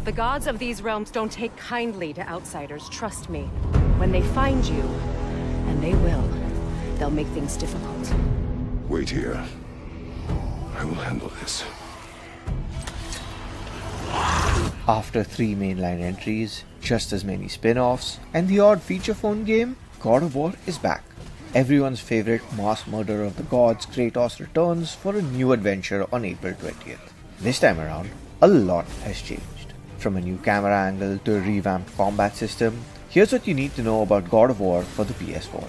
The gods of these realms don't take kindly to outsiders, trust me. When they find you, and they will, they'll make things difficult. Wait here. I will handle this. After 3 mainline entries, just as many spin-offs, and the odd feature phone game, God of War is back. Everyone's favorite mass murderer of the gods, Kratos, returns for a new adventure on April 20th. This time around, a lot has changed. From a new camera angle to a revamped combat system, here's what you need to know about God of War for the PS4.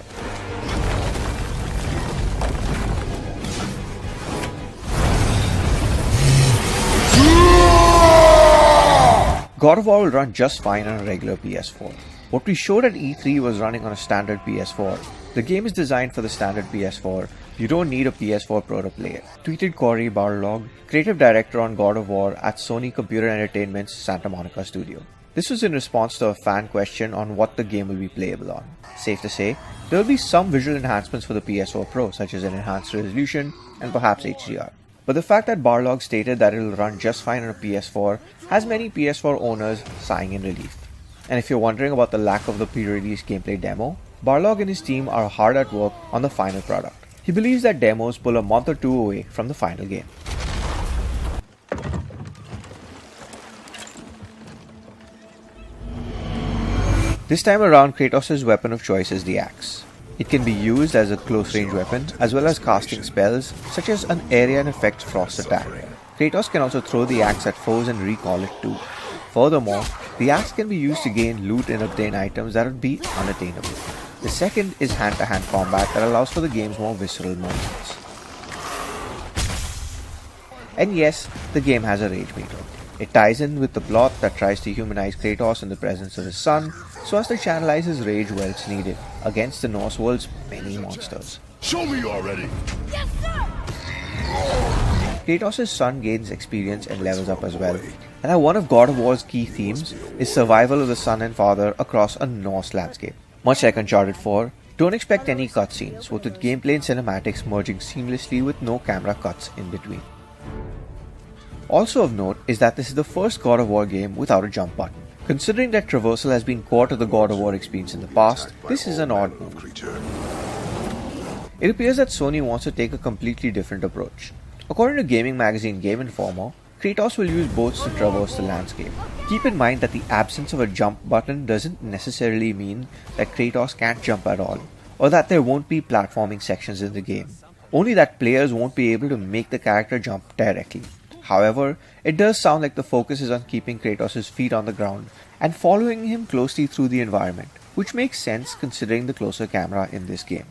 God of War will run just fine on a regular PS4. What we showed at E3 was running on a standard PS4. The game is designed for the standard PS4. You don't need a PS4 Pro to play it, tweeted Cory Barlog, creative director on God of War at Sony Computer Entertainment's Santa Monica studio. This was in response to a fan question on what the game will be playable on. Safe to say, there will be some visual enhancements for the PS4 Pro, such as an enhanced resolution and perhaps HDR. But the fact that Barlog stated that it will run just fine on a PS4 has many PS4 owners sighing in relief. And if you're wondering about the lack of the pre-release gameplay demo, Barlog and his team are hard at work on the final product. He believes that demos pull a month or 2 away from the final game. This time around, Kratos' weapon of choice is the axe. It can be used as a close-range weapon, as well as casting spells such as an area and effect frost attack. Kratos can also throw the axe at foes and recall it too. Furthermore, the axe can be used to gain loot and obtain items that would be unattainable. The second is hand-to-hand combat that allows for the game's more visceral moments. And yes, the game has a rage meter. It ties in with the plot that tries to humanize Kratos in the presence of his son, so as to channelize his rage where it's needed, against the Norse world's many monsters. Show me already! Yes, sir! Kratos' son gains experience and levels up as well, and one of God of War's key themes is survival of the son and father across a Norse landscape. Much like Uncharted 4, don't expect any cutscenes, with gameplay and cinematics merging seamlessly with no camera cuts in between. Also of note is that this is the first God of War game without a jump button. Considering that traversal has been core to the God of War experience in the past, this is an odd move. It appears that Sony wants to take a completely different approach. According to gaming magazine Game Informer, Kratos will use boats to traverse the landscape. Keep in mind that the absence of a jump button doesn't necessarily mean that Kratos can't jump at all, or that there won't be platforming sections in the game. Only that players won't be able to make the character jump directly. However, it does sound like the focus is on keeping Kratos' feet on the ground and following him closely through the environment, which makes sense considering the closer camera in this game.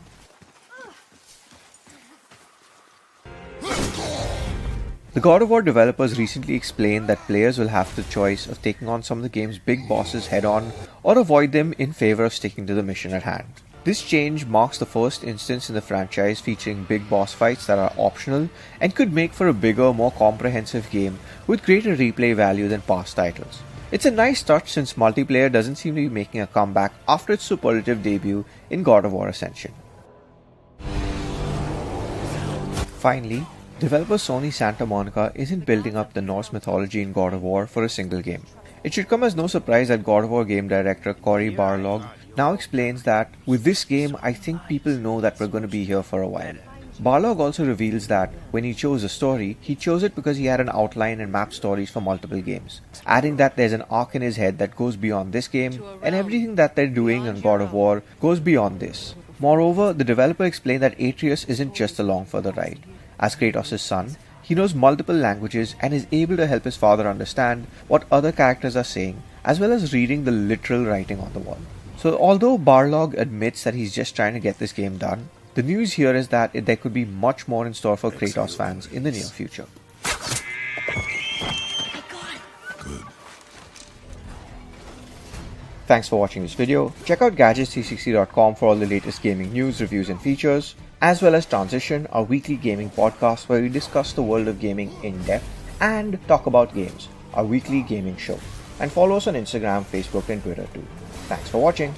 The God of War developers recently explained that players will have the choice of taking on some of the game's big bosses head-on or avoid them in favor of sticking to the mission at hand. This change marks the first instance in the franchise featuring big boss fights that are optional and could make for a bigger, more comprehensive game with greater replay value than past titles. It's a nice touch since multiplayer doesn't seem to be making a comeback after its superlative debut in God of War Ascension. Finally, developer Sony Santa Monica isn't building up the Norse mythology in God of War for a single game. It should come as no surprise that God of War game director Cory Barlog now explains that, with this game, I think people know that we're going to be here for a while. Barlog also reveals that, when he chose a story, he chose it because he had an outline and mapped stories for multiple games, adding that there's an arc in his head that goes beyond this game, and everything that they're doing in God of War goes beyond this. Moreover, the developer explained that Atreus isn't just along for the ride. As Kratos' son, he knows multiple languages and is able to help his father understand what other characters are saying, as well as reading the literal writing on the wall. So although Barlog admits that he's just trying to get this game done, the news here is that there could be much more in store for Kratos fans in the near future. Good. Thanks for watching this video. Check out Gadgets360.com for all the latest gaming news, reviews and features, as well as Transition, our weekly gaming podcast where we discuss the world of gaming in depth, and Talk About Games, our weekly gaming show. And follow us on Instagram, Facebook and Twitter too. Thanks for watching.